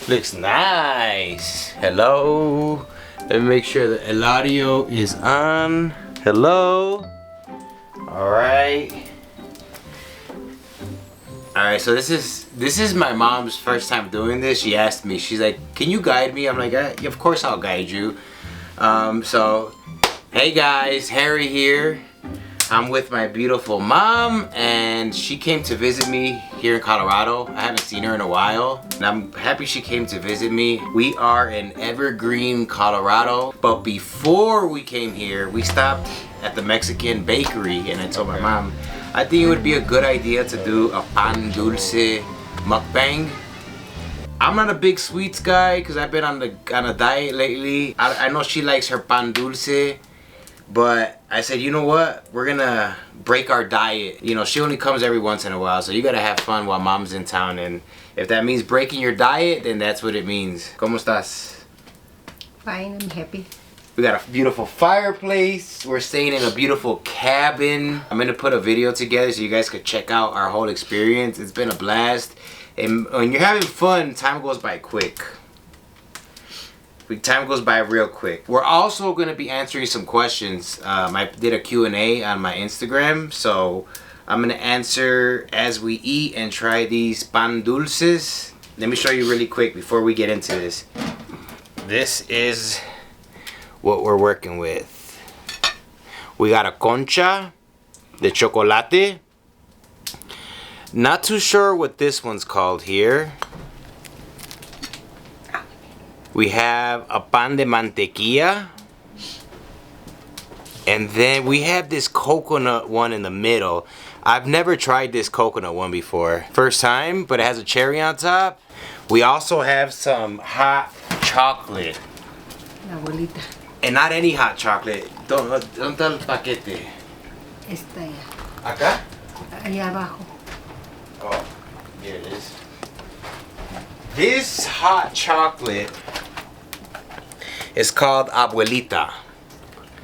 Looks nice. Hello. Let me make sure that el audio is on. Hello. Alright. Alright, so this is my mom's first time doing this. She asked me, she's like, can you guide me? I'm like, yeah, of course I'll guide you. So, hey guys, Harry here. I'm with my beautiful mom, and she came to visit me here in Colorado. I haven't seen her in a while, and I'm happy she came to visit me. We are in Evergreen, Colorado, but before we came here, we stopped at the Mexican bakery, and I told my mom, I think it would be a good idea to do a pan dulce mukbang. I'm not a big sweets guy because I've been on a diet lately. I know she likes her pan dulce, but I said, you know what? We're gonna break our diet. You know, she only comes every once in a while, so you gotta have fun while mom's in town. And if that means breaking your diet, then that's what it means. ¿Cómo estás? Fine, I'm happy. We got a beautiful fireplace. We're staying in a beautiful cabin. I'm gonna put a video together so you guys could check out our whole experience. It's been a blast. And when you're having fun, time goes by quick. Time goes by real quick. We're also going to be answering some questions. I did a Q&A on my Instagram, so I'm going to answer as we eat and try these pan dulces. Let me show you really quick before we get into this. This is what we're working with. We got a concha de chocolate. Not too sure what this one's called here. We have a pan de mantequilla. And then we have this coconut one in the middle. I've never tried this coconut one before. First time, but it has a cherry on top. We also have some hot chocolate. La abuelita. And not any hot chocolate. ¿Dónde está el paquete? Está allá. ¿Acá? Allá abajo. Oh, here it is. This hot chocolate is called Abuelita.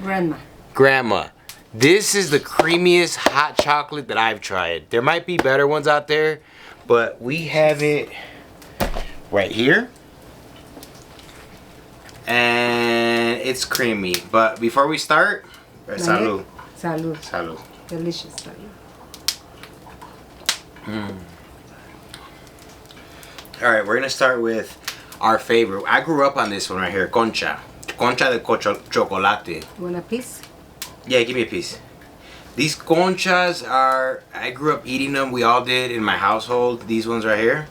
Grandma. This is the creamiest hot chocolate that I've tried. There might be better ones out there, but we have it right here. And it's creamy. But before we start, salud. Salud. Salud. Delicious. Salud. Alright, we're gonna start with our favorite. I grew up on this one right here, concha. Concha de chocolate. You want a piece? Yeah, give me a piece. These conchas are, I grew up eating them. We all did in my household. These ones right here.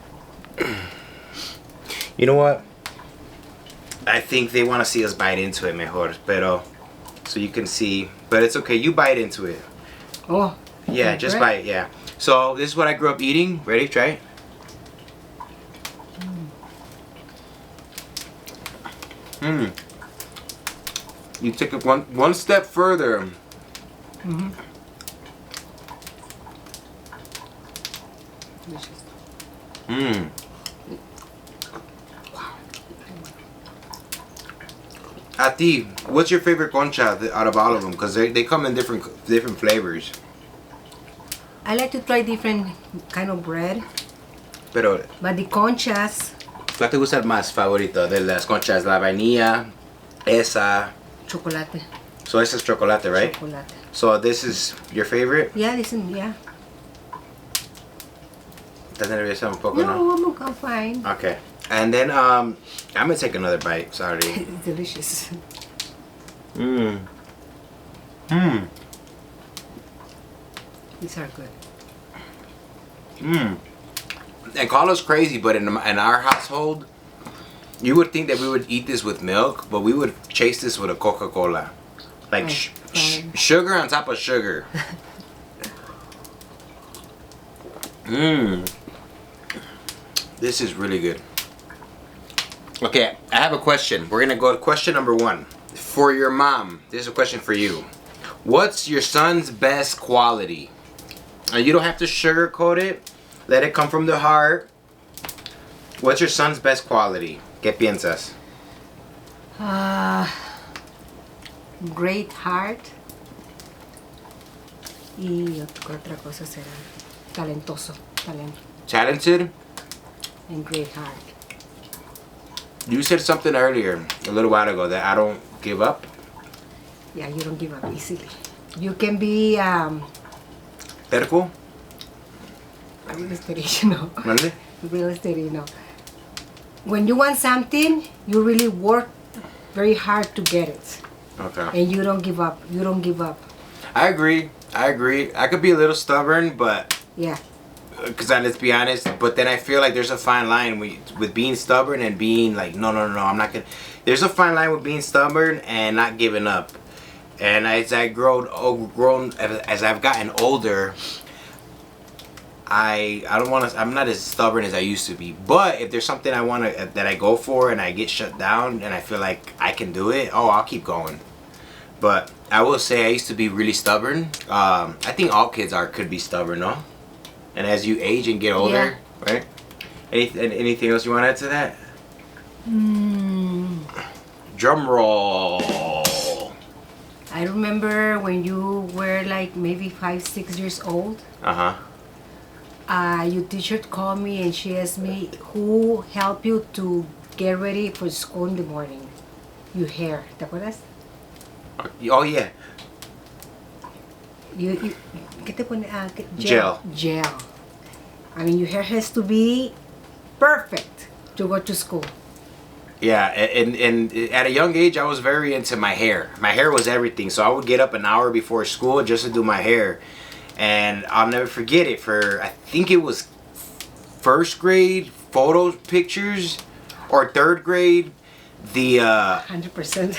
You know what? I think they want to see us bite into it mejor. Pero, so you can see. But it's okay, you bite into it. Oh. Yeah, just bite, yeah. So this is what I grew up eating. Ready? Try it. You take it one step further. Delicious. Ati, what's your favorite concha out of all of them? Because they come in different flavors. I like to try different kind of bread. Pero, But the conchas. ¿cuál te gusta más favorito de las conchas? La vainilla, esa. Chocolate. So this is chocolate, right? Chocolate. So this is your favorite? Yeah, this is, yeah. ¿Estás nerviosa un poco, no? No, I'm fine. Okay. And then I'm gonna take another bite. Sorry. It's delicious. These are good. And call us crazy, but in our household, you would think that we would eat this with milk, but we would chase this with a Coca-Cola. Like sugar on top of sugar. This is really good. Okay, I have a question. We're gonna go to question number 1. For your mom, this is a question for you. What's your son's best quality? Now, you don't have to sugarcoat it. Let it come from the heart. What's your son's best quality? ¿Qué piensas? Great heart. Y otra cosa será talentoso. Talento. Talented? And great heart. You said something earlier, a little while ago, that I don't give up. Yeah, you don't give up easily. You can be Terco? a real estate, you know. ¿Mande? Real estate, you know. When you want something, you really work very hard to get it. Okay. And you don't give up. You don't give up. I agree. I could be a little stubborn, but Yeah. because let's be honest, but then I feel like there's a fine line with being stubborn and being like, no, I'm not gonna. There's a fine line with being stubborn and not giving up. And as I as I've gotten older, I don't want to. I'm not as stubborn as I used to be. But if there's something I want to that I go for and I get shut down and I feel like I can do it, I'll keep going. But I will say I used to be really stubborn. I think all kids could be stubborn, no? And as you age and get older, right? Anything else you want to add to that? Drum roll. I remember when you were like maybe 5, 6 years old. Your teacher called me and she asked me who helped you to get ready for school in the morning. Your hair, ¿te acuerdas? Oh yeah. ¿Qué te pone? Gel. Gel. I mean, your hair has to be perfect to go to school. Yeah, and at a young age, I was very into my hair. My hair was everything, so I would get up an hour before school just to do my hair. And I'll never forget it. I think it was first grade photo pictures or third grade. 100%.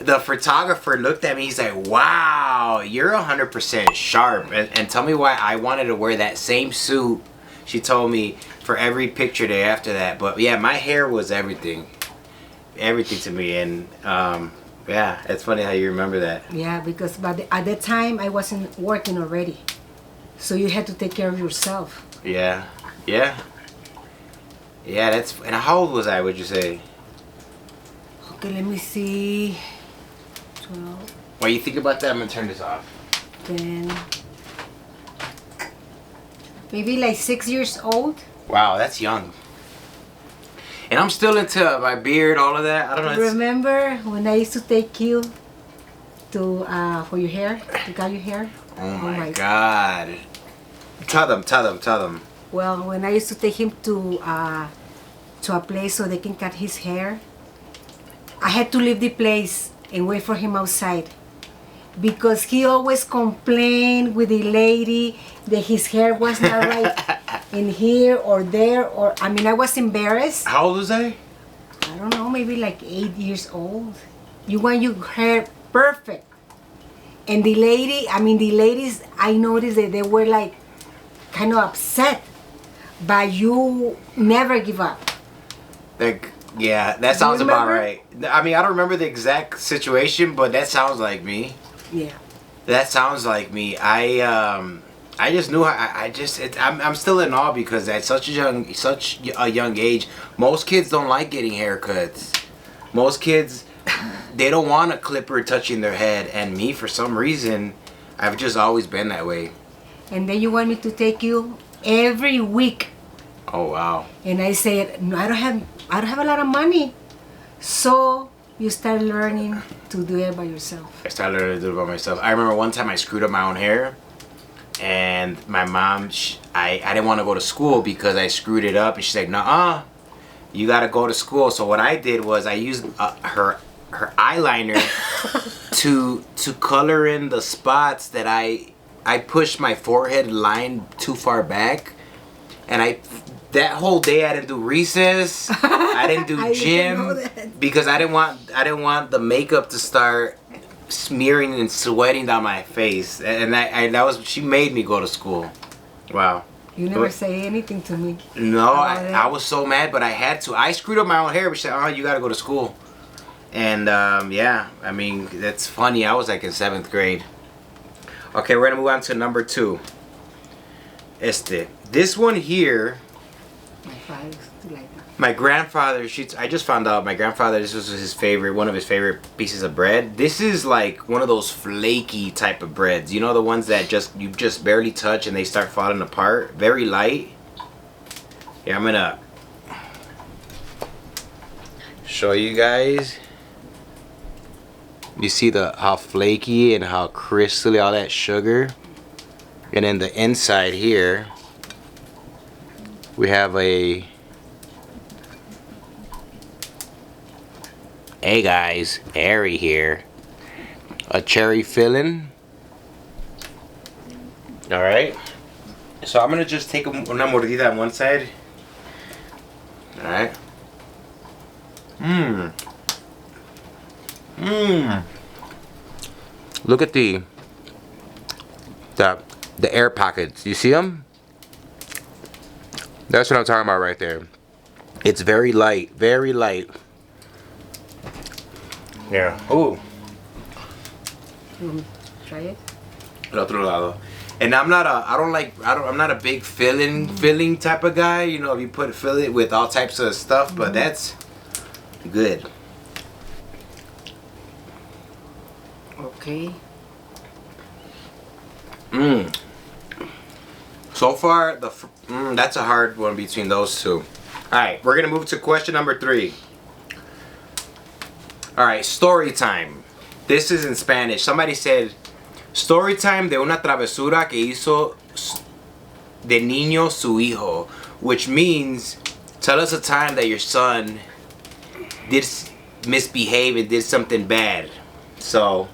The photographer looked at me. He's like, "Wow, you're 100% sharp." And tell me why I wanted to wear that same suit. She told me for every picture day after that. But yeah, my hair was everything to me. And yeah, it's funny how you remember that. Yeah, because at that time I wasn't working already, so you had to take care of yourself. Yeah. And how old was I? Would you say? Okay, let me see. 12, While you think about that, I'm gonna turn this off. 10, maybe like 6 years old. Wow, that's young. And I'm still into my beard, all of that. I don't know. Remember when I used to take you to for your hair, to cut your hair? Oh my God. Tell them. Well, when I used to take him to a place so they can cut his hair, I had to leave the place and wait for him outside because he always complained with the lady that his hair was not right in here or there, or I mean, I was embarrassed. How old was I? I don't know, maybe like 8 years old. You want your hair perfect. And the ladies, I noticed that they were like kind of upset, but you never give up. Yeah, that sounds about right. I mean, I don't remember the exact situation, but that sounds like me. Yeah. That sounds like me. I just knew. I'm still in awe because at such a young age, most kids don't like getting haircuts. Most kids, they don't want a clipper touching their head, and me, for some reason, I've just always been that way. And then you want me to take you every week. Oh wow. And I said, no, I don't have a lot of money. So you start learning to do it by yourself. I started learning to do it by myself. I remember one time I screwed up my own hair, and my mom, I didn't want to go to school because I screwed it up, and she's like, "Nuh-uh, you gotta go to school." So what I did was I used her eyeliner to color in the spots that I pushed my forehead line too far back, and that whole day I didn't do recess. I didn't do gym because I didn't want the makeup to start smearing and sweating down my face. And she made me go to school. Wow. You never say anything to me. No, I was so mad, but I had to. I screwed up my own hair, but she said, "Oh, you gotta go to school." And yeah, I mean, that's funny. I was like in 7th grade. Okay, we're gonna move on to number 2. This one here. My father used to like that. My grandfather, I just found out my grandfather, this was one of his favorite pieces of bread. This is like one of those flaky type of breads. You know, the ones that you just barely touch and they start falling apart. Very light. Yeah, I'm gonna show you guys. You see how flaky and how crystally all that sugar. And then the inside here, we have a, hey guys, airy here, a cherry filling. All right, so I'm gonna just take una mordida on one side. All right. Look at the air pockets. You see them? That's what I'm talking about right there. It's very light, very light. Yeah. Oh. Try it. El otro lado. And I'm not a big filling type of guy. You know, if you fill it with all types of stuff, but that's good. Okay. So far, that's a hard one between those two. Alright, we're going to move to question number 3. Alright, story time. This is in Spanish. Somebody said, story time de una travesura que hizo de niño su hijo. Which means, tell us a time that your son did misbehave and did something bad. So,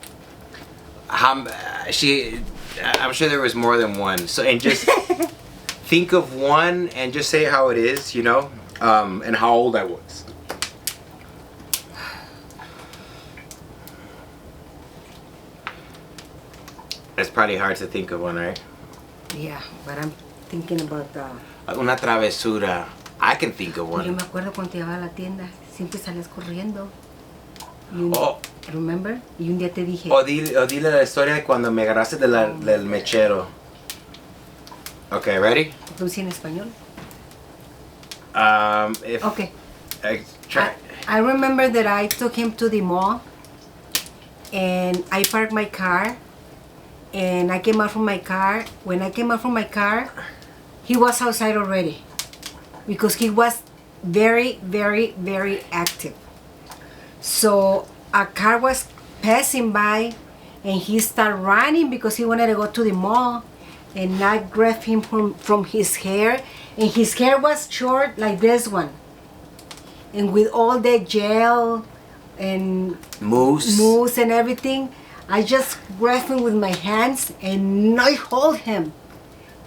I'm sure there was more than one. So, and just think of one and just say how it is, you know, and how old I was. It's probably hard to think of one, right? Yeah, but I'm thinking about the... Una travesura. I can think of Yo one. me acuerdo cuando te llevaba a la tienda, siempre salías corriendo. Oh. Remember? Y un día te dije... O dile la historia de cuando me agarraste del mechero. Okay, ready? ¿Tú sí en español? Okay. I remember that I took him to the mall and I parked my car and I came out from my car. When I came out from my car, he was outside already because he was very, very, very active. So a car was passing by and he started running because he wanted to go to the mall, and I grabbed him from his hair, and his hair was short like this one, and with all the gel and mousse and everything, I just grabbed him with my hands and I hold him,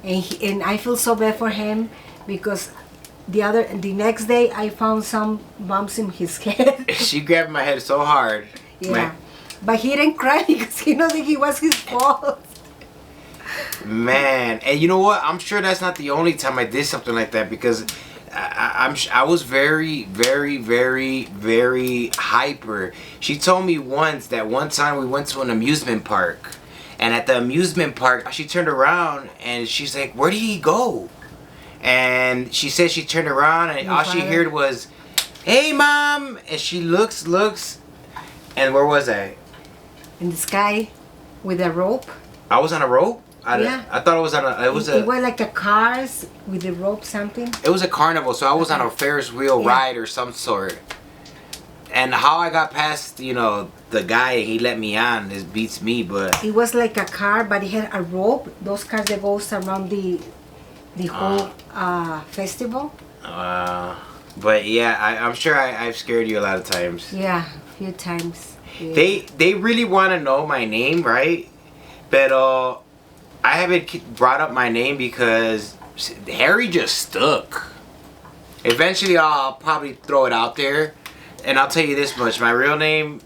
and I feel so bad for him because the next day I found some bumps in his head. She grabbed my head so hard. Yeah, Man. but he didn't cry because he knew that it was his fault. Man, and you know what? I'm sure that's not the only time I did something like that, because I was very, very, very, very hyper. She told me once that one time we went to an amusement park, and at the amusement park, she turned around and she's like, "Where did he go?" And she said she turned around and all she heard was, "Hey, Mom!" And she looks, and where was I? In the sky, with a rope. I was on a rope? Yeah. I thought it was on a... It was like a cars with the rope something. It was a carnival, so I was on a Ferris wheel ride or some sort. And how I got past, you know, the guy and he let me on, this beats me, but... It was like a car, but it had a rope. Those cars that goes around the whole festival. But yeah, I'm sure I've scared you a lot of times. Yeah, a few times. Yeah. They really want to know my name, right? But I haven't brought up my name because Harry just stuck. Eventually I'll probably throw it out there, and I'll tell you this much: my real name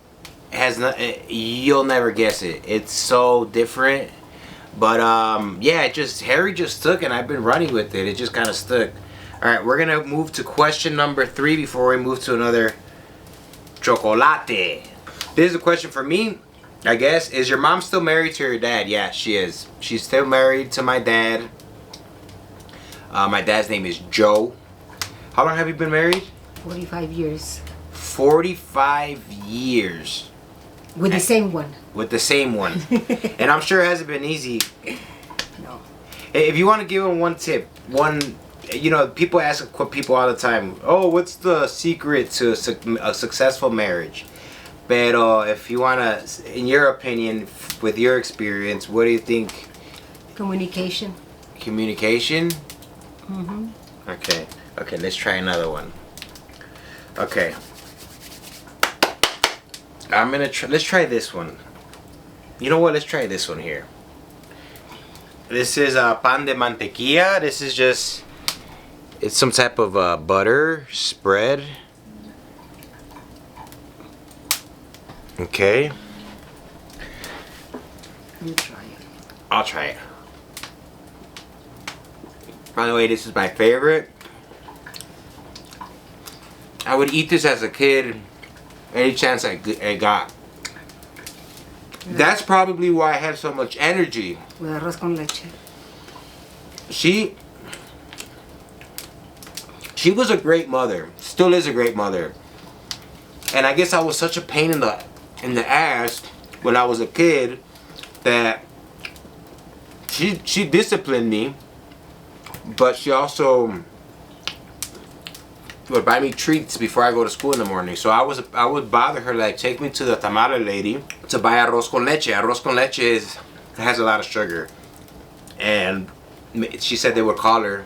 has not, you'll never guess it. It's so different. But yeah, Harry just stuck, and I've been running with it. It just kind of stuck. All right, we're gonna move to question number 3 before we move to another chocolate. This is a question for me, I guess. Is your mom still married to your dad? Yeah, she is. She's still married to my dad. My dad's name is Joe. How long have you been married? 45 years. 45 years. With the same one. With the same one. And I'm sure it hasn't been easy. No. If you want to give him one tip, you know, people ask people all the time, oh, what's the secret to a successful marriage? Pero if you wanna, in your opinion, with your experience, what do you think? Communication. Communication? Mm-hmm. Okay. Okay, let's try another one. Okay. Let's try this one. You know what? Let's try this one here. This is pan de mantequilla. This is just, it's some type of butter spread. Okay. You try it. I'll try it. By the way, this is my favorite. I would eat this as a kid any chance I got. That's probably why I have so much energy. With arroz con leche. She was a great mother. Still is a great mother. And I guess I was such a pain in the ass when I was a kid that she disciplined me, but she also would buy me treats before I go to school in the morning. So I would bother her, like, take me to the tamale lady to buy arroz con leche. Arroz con leche has a lot of sugar, and she said they would call her.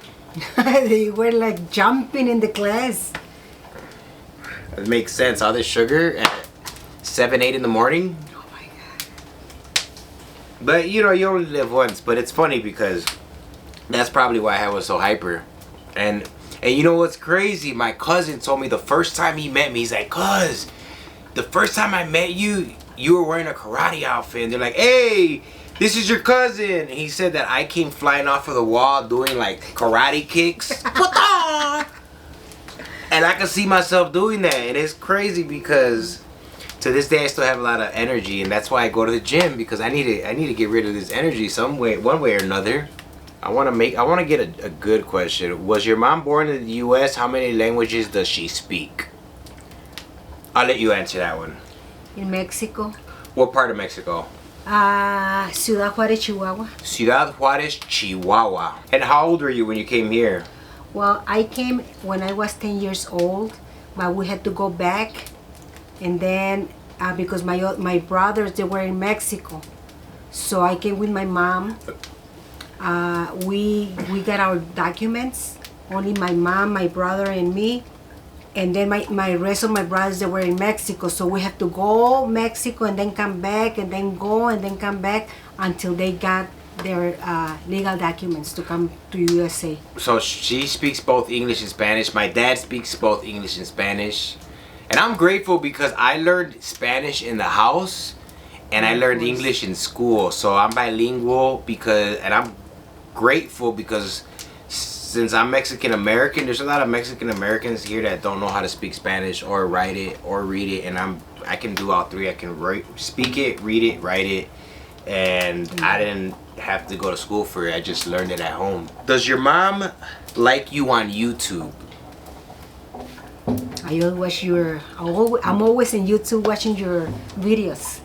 They were like jumping in the class. It makes sense. All this sugar at 7, 8 in the morning. Oh my God. But you know, you only live once. But it's funny because that's probably why I was so hyper. And you know what's crazy? My cousin told me the first time he met me, he's like, "Cuz, the first time I met you, you were wearing a karate outfit." And they're like, "Hey, this is your cousin." And he said that I came flying off of the wall doing like karate kicks. And I can see myself doing that. And it's crazy because to this day I still have a lot of energy, and that's why I go to the gym, because I need to get rid of this energy some way, one way or another. I want to get a good question. Was your mom born in the US? How many languages does she speak? I'll let you answer that one. In Mexico. What part of Mexico? Ciudad Juárez, Chihuahua. Ciudad Juárez, Chihuahua. And how old were you when you came here? Well, I came when I was 10 years old, but we had to go back, and then because my brothers, they were in Mexico, so I came with my mom. We got our documents, only my mom, my brother, and me, and then my rest of my brothers, they were in Mexico, so we have to go Mexico and then come back and then go and then come back until they got their legal documents to come to USA. So she speaks both English and Spanish. My dad speaks both English and Spanish. And I'm grateful because I learned Spanish in the house and I learned English in school. So I'm bilingual and I'm grateful because since I'm Mexican American, there's a lot of Mexican Americans here that don't know how to speak Spanish or write it or read it, and I can do all three. I can speak it, read it, write it, and I didn't have to go to school for it. I just learned it at home. Does your mom like you on YouTube? I'm always in YouTube watching your videos.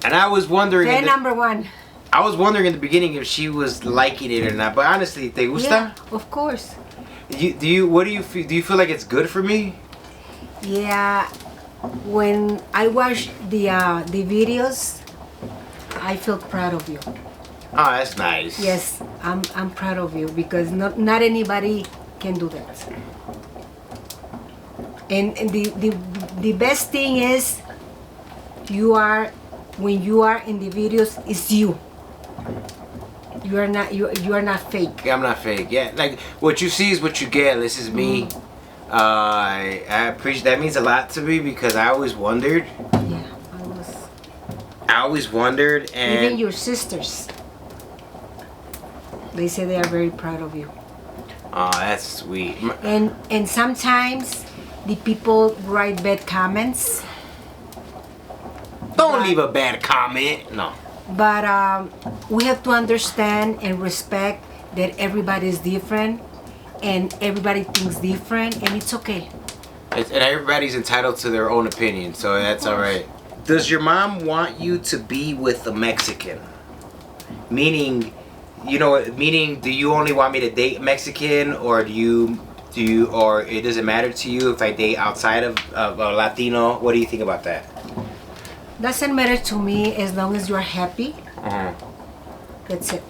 And I was wondering. Fan number one. I was wondering in the beginning if she was liking it or not. But honestly, ¿te gusta? Yeah, of course. What do you feel? Do you feel like it's good for me? Yeah. When I watch the videos, I feel proud of you. Oh, that's nice. Yes, I'm proud of you because not anybody can do that. And the best thing is when you are in the videos, it's you. You are not fake. Yeah, I'm not fake. Yeah, like what you see is what you get. This is me. I appreciate that. Means a lot to me because I always wondered. Yeah, I always wondered, and even your sisters, they say they are very proud of you. Oh, that's sweet. And sometimes the people write bad comments. Don't leave a bad comment. No. But we have to understand and respect that everybody is different and everybody thinks different, and it's okay. And everybody's entitled to their own opinion, so that's all right. Does your mom want you to be with a Mexican? Meaning, You know, meaning, do you only want me to date Mexican, or or it doesn't matter to you if I date outside of a Latino? What do you think about that? Doesn't matter to me as long as you're happy. That's it.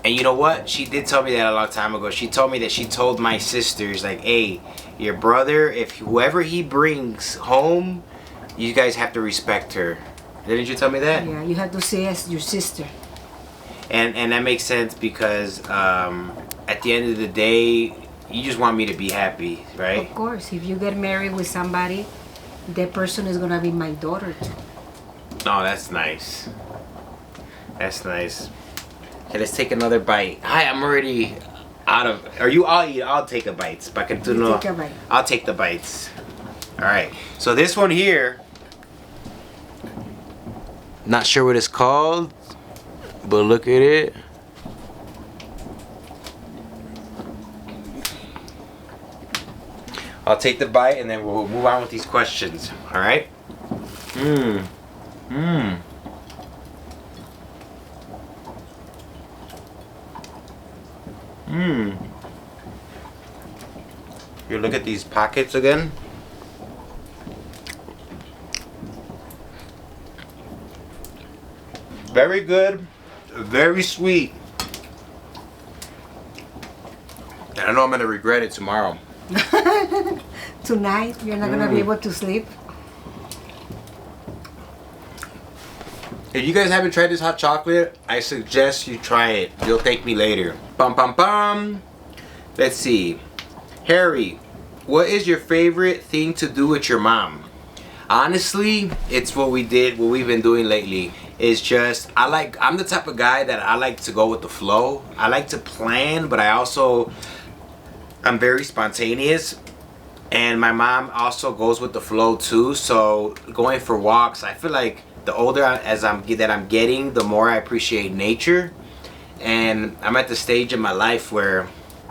And you know what? She did tell me that a long time ago. She told me that she told my sisters, like, hey, your brother, if whoever he brings home, you guys have to respect her. Didn't you tell me that? Yeah, you have to say as your sister. And that makes sense because at the end of the day, you just want me to be happy, right? Of course, if you get married with somebody, that person is gonna be my daughter too. Oh, that's nice. That's nice. Okay, let's take another bite. Hi, I'm already out of. Are you all eat? I'll take the bites. You take a bite. I'll take the bites. All right. So this one here. Not sure what it's called, but look at it. I'll take the bite and then we'll move on with these questions. All right. You look at these pockets again. Very good, very sweet. And I know I'm gonna regret it tomorrow. Tonight, you're not gonna be able to sleep. If you guys haven't tried this hot chocolate, I suggest you try it. You'll thank me later. Bum bum bum. Let's see. Harry, what is your favorite thing to do with your mom? Honestly, it's what we've been doing lately. It's just, I'm the type of guy that I like to go with the flow. I like to plan, but I'm very spontaneous. And my mom also goes with the flow too. So going for walks, I feel like the older I'm getting, the more I appreciate nature. And I'm at the stage in my life where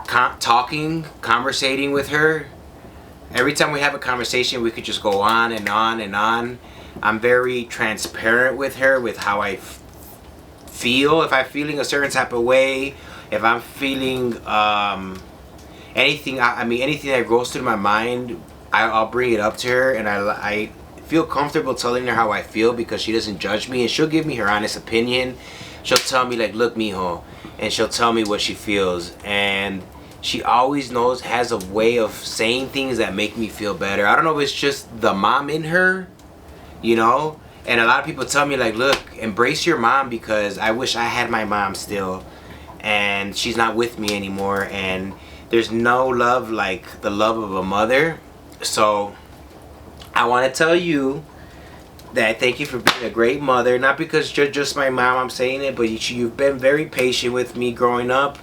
conversating with her, every time we have a conversation, we could just go on and on and on. I'm very transparent with her with how I feel. If I'm feeling a certain type of way, if I'm feeling anything, anything that goes through my mind, I'll bring it up to her, and I feel comfortable telling her how I feel because she doesn't judge me, and she'll give me her honest opinion. She'll tell me, like, look, Miho, and she'll tell me what she feels, and she always has a way of saying things that make me feel better. I don't know if it's just the mom in her, you know? And a lot of people tell me, like, look, embrace your mom, because I wish I had my mom still, and she's not with me anymore, and there's no love like the love of a mother. So I want to tell you that thank you for being a great mother. Not because you're just my mom, I'm saying it, but you've been very patient with me growing up.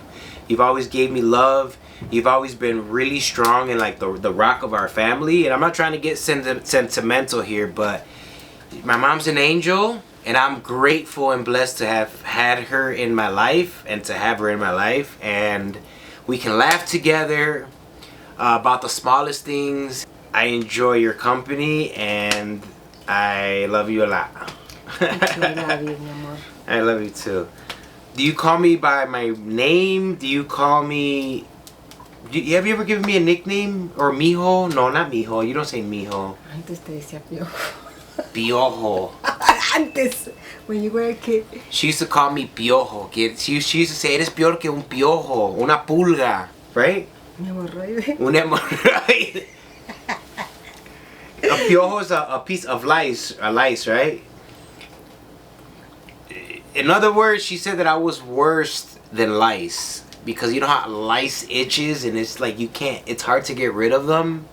You've always gave me love. You've always been really strong and like the rock of our family. And I'm not trying to get sentimental here, but my mom's an angel, and I'm grateful and blessed to have had her in my life and to have her in my life. And we can laugh together about the smallest things. I enjoy your company, and I love you a lot. I love you, mi amor. I love you too. Do you call me by my name? Do you call me... Have you ever given me a nickname? Or Miho? No, not Miho. You don't say Miho. Antes te decía Piojo. Piojo. Antes, when you were a kid. She used to call me Piojo. She used to say, eres peor que un piojo. Una pulga. Right? Un hemorroide. Un hemorroide. A piojo is a piece of lice, right? In other words, she said that I was worse than lice, because you know how lice itches and it's like it's hard to get rid of them.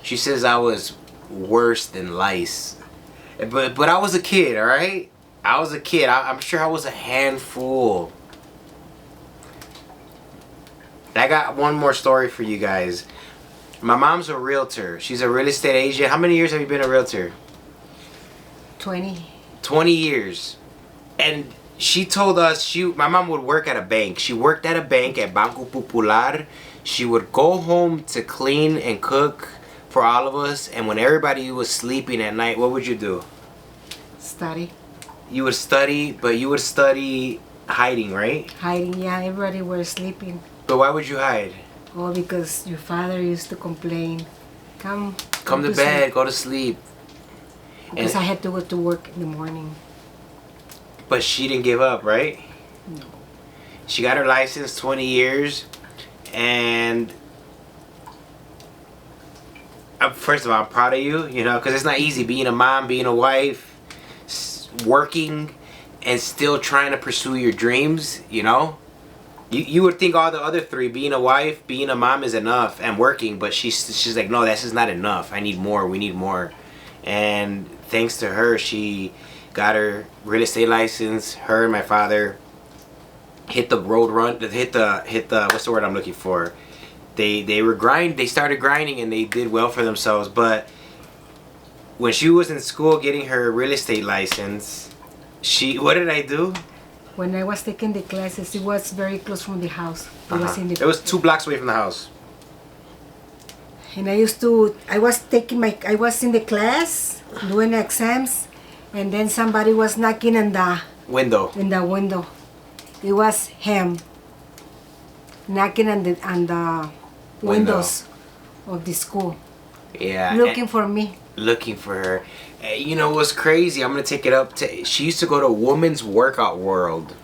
She says I was worse than lice, but I was a kid, all right? I was a kid. I'm sure I was a handful. I got one more story for you guys. My mom's a realtor. She's a real estate agent. How many years have you been a realtor? 20. 20 years. And she told us, my mom would work at a bank. She worked at a bank at Banco Popular. She would go home to clean and cook for all of us. And when everybody was sleeping at night, what would you do? Study. You would study, but you would study hiding, right? Hiding, yeah, everybody was sleeping. But why would you hide? Oh, because your father used to complain. Come to bed, sleep. go to sleep. Because And, I had to go to work in the morning. but she didn't give up, right? No. She got her license 20 years. And first of all, I'm proud of you, you know, because it's not easy being a mom, being a wife, working, and still trying to pursue your dreams, you know? You would think all the other three, being a wife, being a mom is enough, and working, but she's like, no, this is not enough. I need more. We need more. And thanks to her, she got her real estate license. Her and my father hit the road run, hit the what's the word I'm looking for? They started grinding and they did well for themselves. But when she was in school getting her real estate license, what did I do? When I was taking the classes, it was very close from the house. It was 2 blocks away from the house. And I was in the class doing exams, and then somebody was knocking on the Window. It was him knocking on the windows of the school. Yeah. Looking for me. Looking for her. You know what's crazy? I'm gonna take it up to. She used to go to Women's Workout World,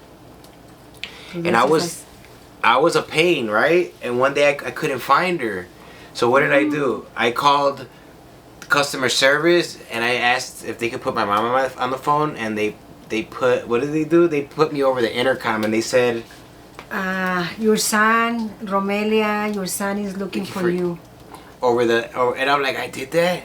and I was a pain, right? And one day I couldn't find her, so what did I do? I called customer service and I asked if they could put my mom on the phone, and they put, what did they do? They put me over the intercom and they said, your son, Romelia, your son is looking for you. And I'm like, I did that?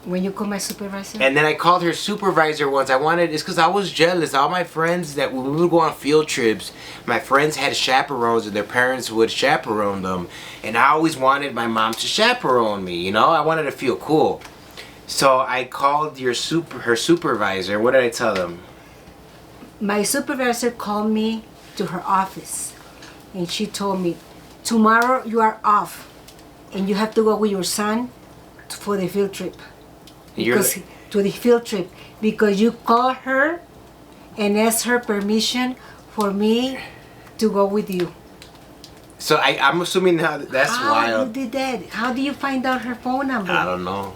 When you call my supervisor? And then I called her supervisor once. It's because I was jealous. All my friends, that when we would go on field trips, my friends had chaperones and their parents would chaperone them. And I always wanted my mom to chaperone me, you know? I wanted to feel cool. So I called her supervisor. What did I tell them? My supervisor called me to her office. And she told me, tomorrow you are off. And you have to go with your son for the field trip. To the field trip, because you called her and asked her permission for me to go with you. So I'm assuming that's wild. How you did that? How do you find out her phone number? I don't know.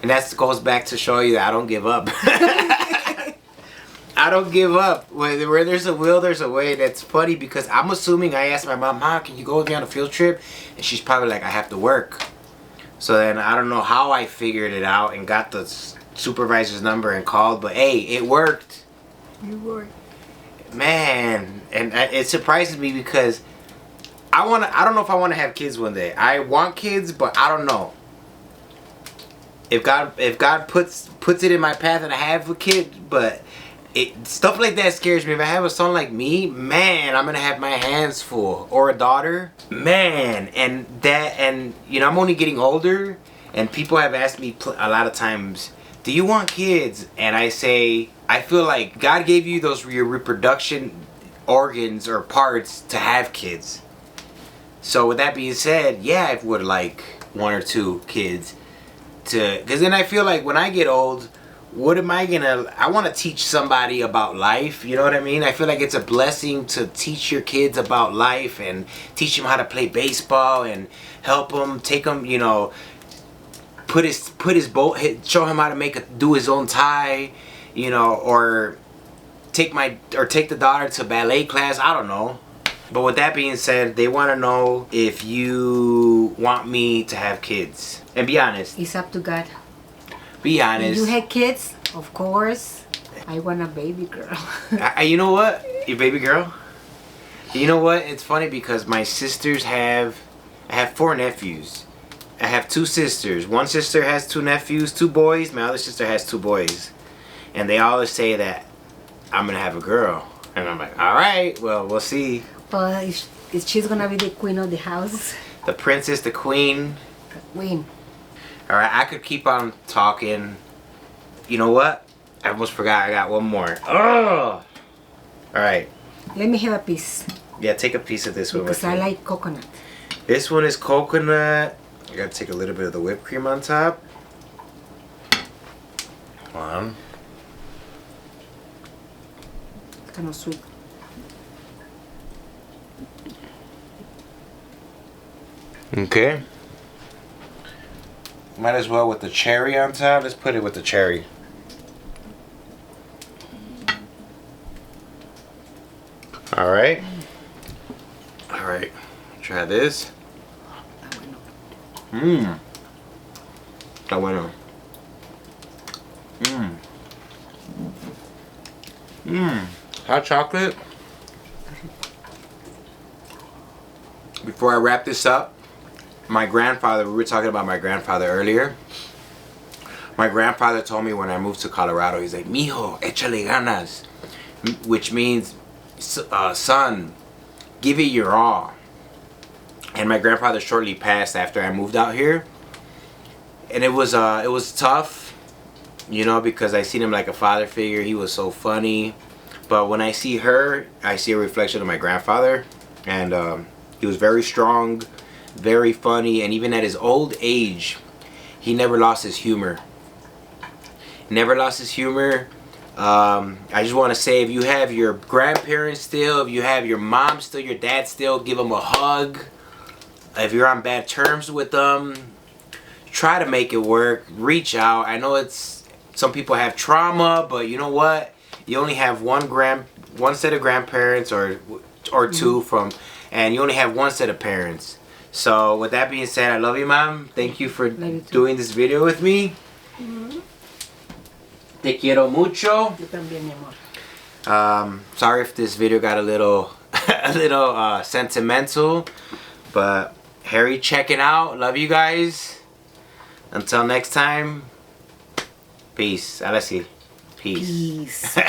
And that goes back to show you that I don't give up. I don't give up. Where there's a will, there's a way. That's funny because I'm assuming I asked my mom, can you go with me on a field trip? And she's probably like, I have to work. So then I don't know how I figured it out and got the supervisor's number and called, but hey, it worked. You worked. Man, and it surprises me because I don't know if I want to have kids one day. I want kids, but I don't know. If God puts it in my path and I have a kid, but stuff like that scares me. If I have a son like me, man, I'm gonna have my hands full. Or a daughter, man, and you know, I'm only getting older, and people have asked me a lot of times, do you want kids? And I say, I feel like God gave you your reproduction organs or parts to have kids. So with that being said, yeah, I would like 1 or 2 kids because then I feel like when I get old, what am I gonna, I want to teach somebody about life, you know what I mean? I feel like it's a blessing to teach your kids about life and teach them how to play baseball and help them, take them, you know, put his boat, show him how to do his own tie, you know, or take the daughter to ballet class, I don't know. But with that being said, they want to know if you want me to have kids. And be honest. It's up to God. Be honest. If you had kids, of course, I want a baby girl. You know what? Your baby girl? You know what? It's funny because my sisters I have 4 nephews. I have 2 sisters. One sister has 2 nephews, 2 boys. My other sister has 2 boys. And they always say that I'm going to have a girl. And I'm like, all right, well, we'll see. But she's going to be the queen of the house. The princess, the queen. The queen. Alright, I could keep on talking. You know what? I almost forgot I got one more. Oh! Alright. Let me have a piece. Yeah, take a piece of this one. Because I like coconut. This one is coconut. I gotta take a little bit of the whipped cream on top. Come on. Kind of sweet. Okay. Might as well with the cherry on top. Let's put it with the cherry. All right. All right. Try this. Mmm. Está bueno. Mmm. Mmm. Hot chocolate. Before I wrap this up, my grandfather, we were talking about my grandfather earlier. My grandfather told me when I moved to Colorado, he's like, Miho, échale ganas. Which means, son, give it your all. And my grandfather shortly passed after I moved out here. And it was tough, you know, because I seen him like a father figure. He was so funny. But when I see her, I see a reflection of my grandfather. And he was very strong, very funny, and even at his old age, he never lost his humor. Never lost his humor. I just want to say, if you have your grandparents still, if you have your mom still, your dad still, give them a hug. If you're on bad terms with them, try to make it work. Reach out. I know some people have trauma, but you know what? You only have one set of grandparents or two from, and you only have one set of parents. So with that being said, I love you, Mom. Thank you for doing this video with me. Te quiero mucho. Yo también, mi amor. Sorry if this video got a little sentimental, but Harry checking out. Love you guys. Until next time. Peace. Ahora sí. Peace. Peace.